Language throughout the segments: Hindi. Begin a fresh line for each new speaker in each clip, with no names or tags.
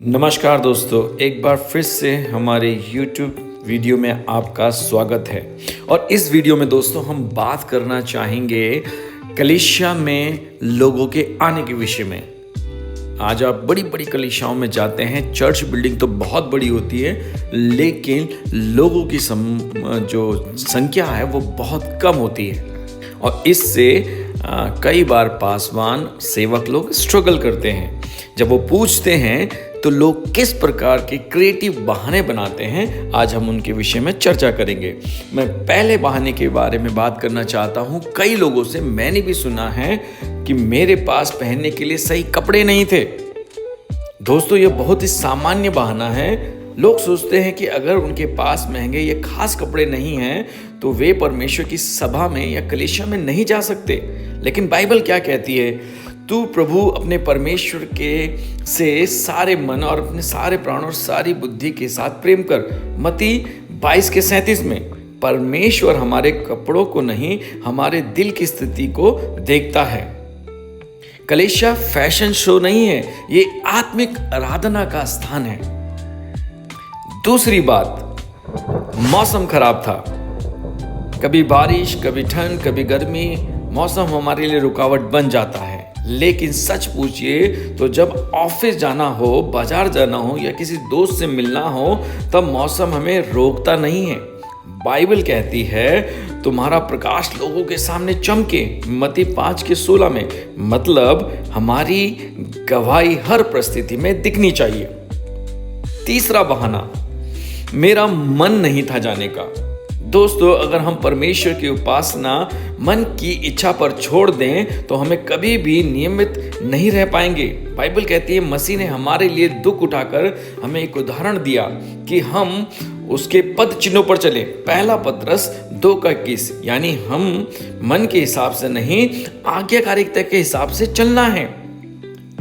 नमस्कार दोस्तों, एक बार फिर से हमारे YouTube वीडियो में आपका स्वागत है। और इस वीडियो में दोस्तों हम बात करना चाहेंगे कलीसिया में लोगों के आने के विषय में। आज आप बड़ी बड़ी कलीसियाओं में जाते हैं, चर्च बिल्डिंग तो बहुत बड़ी होती है, लेकिन लोगों की जो संख्या है वो बहुत कम होती है। और इससे कई बार पासवान सेवक लोग स्ट्रगल करते हैं। जब वो पूछते हैं तो लोग किस प्रकार के क्रिएटिव बहाने बनाते हैं, आज हम उनके विषय में चर्चा करेंगे। मैं पहले बहाने के बारे में बात करना चाहता हूं। कई लोगों से मैंने भी सुना है कि मेरे पास पहनने के लिए सही कपड़े नहीं थे। दोस्तों, ये बहुत ही सामान्य बहाना है। लोग सोचते हैं कि अगर उनके पास महंगे या खास कपड़े नहीं हैं तो वे परमेश्वर की सभा में या कलीसिया में नहीं जा सकते। लेकिन बाइबल क्या कहती है? तू प्रभु अपने परमेश्वर के से सारे मन और अपने सारे प्राण और सारी बुद्धि के साथ प्रेम कर। मत्ती 22:37 में परमेश्वर हमारे कपड़ों को नहीं, हमारे दिल की स्थिति को देखता है। कलीसिया फैशन शो नहीं है, ये आत्मिक आराधना का स्थान है। दूसरी बात, मौसम खराब था। कभी बारिश, कभी ठंड, कभी गर्मी, मौसम हमारे लिए रुकावट बन जाता है। लेकिन सच पूछिए तो जब ऑफिस जाना हो, बाजार जाना हो या किसी दोस्त से मिलना हो, तब मौसम हमें रोकता नहीं है। बाइबल कहती है तुम्हारा प्रकाश लोगों के सामने चमके, मत्ती 5:16 में। मतलब हमारी गवाही हर परिस्थिति में दिखनी चाहिए। तीसरा बहाना, मेरा मन नहीं था जाने का। दोस्तों, अगर हम परमेश्वर की उपासना मन की इच्छा पर छोड़ दें तो हमें कभी भी नियमित नहीं रह पाएंगे। बाइबल कहती है मसीह ने हमारे लिए दुख उठाकर हमें एक उदाहरण दिया कि हम उसके पद चिन्हों पर चलें। पहला पत्रस 2:21, यानी हम मन के हिसाब से नहीं, आज्ञाकारिता के हिसाब से चलना है।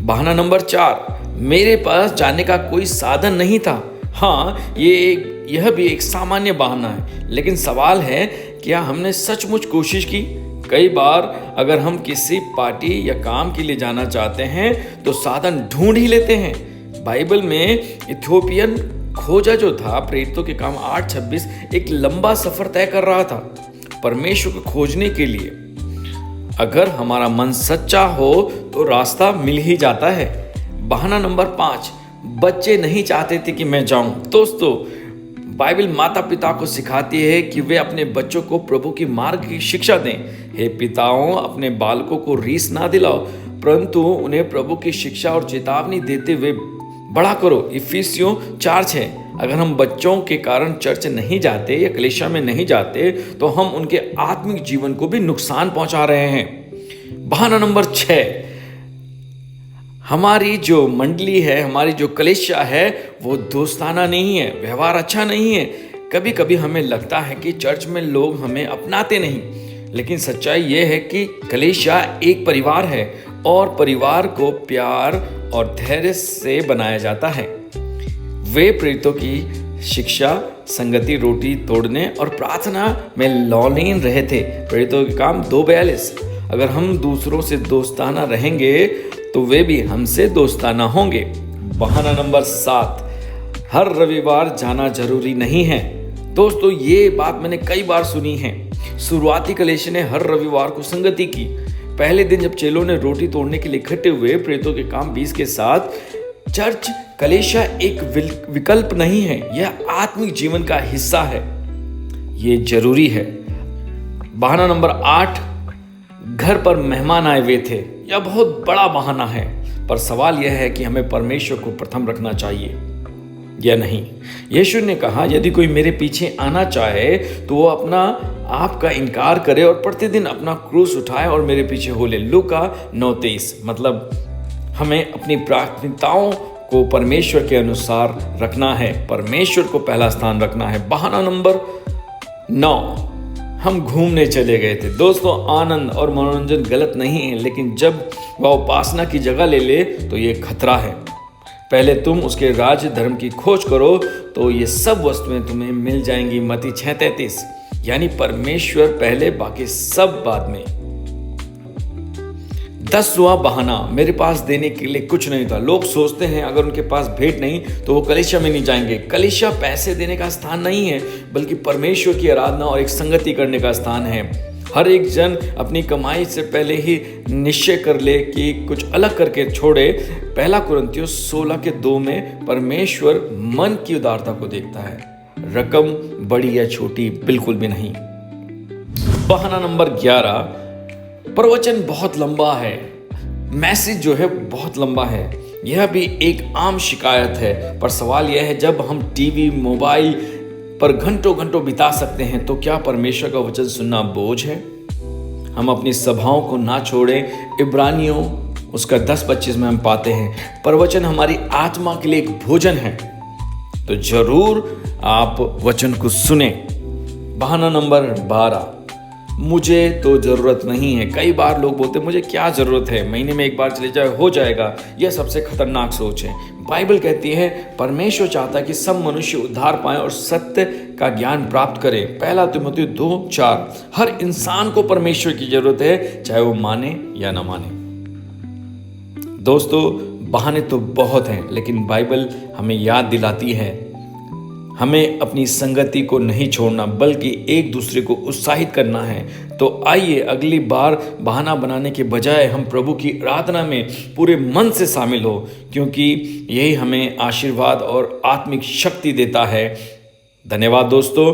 बहाना नंबर 4, मेरे पास जाने का कोई साधन नहीं था। हाँ, यह भी एक सामान्य बहाना है, लेकिन सवाल है क्या हमने सचमुच कोशिश की? कई बार अगर हम किसी पार्टी या काम के लिए जाना चाहते हैं तो साधन ढूंढ ही लेते हैं। बाइबल में इथियोपियन खोजा जो था, प्रेरितों के काम 8:26, एक लंबा सफर तय कर रहा था परमेश्वर को खोजने के लिए। अगर हमारा मन सच्चा हो तो रास्ता मिल ही जाता है। बहाना नंबर 5, बच्चे नहीं चाहते थे कि मैं जाऊं। दोस्तों, बाइबल माता पिता को सिखाती है कि वे अपने बच्चों को प्रभु की मार्ग की शिक्षा दें। हे पिताओं, अपने बालकों को रीस ना दिलाओ, परंतु उन्हें प्रभु की शिक्षा और चेतावनी देते हुए बड़ा करो। इफिसियों 4:6। अगर हम बच्चों के कारण चर्च नहीं जाते या कलीसिया में नहीं जाते तो हम उनके आत्मिक जीवन को भी नुकसान पहुंचा रहे हैं। बहाना नंबर 6, हमारी जो मंडली है, हमारी जो कलीसिया है वो दोस्ताना नहीं है, व्यवहार अच्छा नहीं है। कभी कभी हमें लगता है कि चर्च में लोग हमें अपनाते नहीं, लेकिन सच्चाई ये है कि कलीसिया एक परिवार है और परिवार को प्यार और धैर्य से बनाया जाता है। वे प्रेरितों की शिक्षा, संगति, रोटी तोड़ने और प्रार्थना में लौलीन रहे थे। प्रेरितों के काम 2:42। अगर हम दूसरों से दोस्ताना रहेंगे तो वे भी हमसे दोस्ताना होंगे। बहाना नंबर 7, हर रविवार जाना जरूरी नहीं है। दोस्तों, ये बात मैंने कई बार सुनी है। शुरुआती कलीसिया ने हर रविवार को संगति की। पहले दिन जब चेलों ने रोटी तोड़ने के लिए इकट्ठे हुए, प्रेरितों के काम 20 के साथ, चर्च कलीसिया एक विकल्प नहीं है, यह आत्मिक जीवन का हिस्सा है, ये जरूरी है। बहाना नंबर 8, घर पर मेहमान आए हुए थे। यह बहुत बड़ा बहाना है, पर सवाल यह है कि हमें परमेश्वर को प्रथम रखना चाहिए या नहीं। यीशु ने कहा, यदि कोई मेरे पीछे आना चाहे तो वो अपना आप का इनकार करे और प्रतिदिन अपना क्रूस उठाए और मेरे पीछे हो ले। लूका 9:23। मतलब हमें अपनी प्राथमिकताओं को परमेश्वर के अनुसार रखना है, परमेश्वर को पहला स्थान रखना है। बहाना नंबर 9, हम घूमने चले गए थे। दोस्तों, आनंद और मनोरंजन गलत नहीं है, लेकिन जब वह उपासना की जगह ले ले तो ये खतरा है। पहले तुम उसके राज्य धर्म की खोज करो तो ये सब वस्तुएं तुम्हें मिल जाएंगी। मत्ती 6:33। यानी परमेश्वर पहले, बाकी सब बाद में। 10वां बहाना, मेरे पास देने के लिए कुछ नहीं था। लोग सोचते हैं अगर उनके पास भेंट नहीं तो वो कलीसिया में नहीं जाएंगे। कलीसिया पैसे देने का स्थान नहीं है, बल्कि परमेश्वर की आराधना और एक संगति करने का स्थान है। हर एक जन अपनी कमाई से पहले ही निश्चय कर ले कि कुछ अलग करके छोड़े। 1 कुरिन्थियों 16:2 में परमेश्वर मन की उदारता को देखता है, रकम बड़ी या छोटी बिल्कुल भी नहीं। बहाना नंबर 11, प्रवचन बहुत लंबा है, मैसेज जो है बहुत लंबा है। यह भी एक आम शिकायत है, पर सवाल यह है, जब हम टीवी मोबाइल पर घंटों घंटों बिता सकते हैं तो क्या परमेश्वर का वचन सुनना बोझ है? हम अपनी सभाओं को ना छोड़ें। इब्रानियों उसका 10:25 में हम पाते हैं, प्रवचन हमारी आत्मा के लिए एक भोजन है, तो जरूर आप वचन को सुने। बहाना नंबर 12, मुझे तो जरूरत नहीं है। कई बार लोग बोलते हैं मुझे क्या जरूरत है, महीने में एक बार चले जाए हो जाएगा। यह सबसे खतरनाक सोच है। बाइबल कहती है परमेश्वर चाहता है कि सब मनुष्य उद्धार पाएं और सत्य का ज्ञान प्राप्त करें। 1 तीमुथियुस 2:4, हर इंसान को परमेश्वर की जरूरत है, चाहे वो माने या ना माने। दोस्तों, बहाने तो बहुत हैं, लेकिन बाइबल हमें याद दिलाती है हमें अपनी संगति को नहीं छोड़ना, बल्कि एक दूसरे को उत्साहित करना है। तो आइए अगली बार बहाना बनाने के बजाय हम प्रभु की आराधना में पूरे मन से शामिल हो, क्योंकि यही हमें आशीर्वाद और आत्मिक शक्ति देता है। धन्यवाद दोस्तों।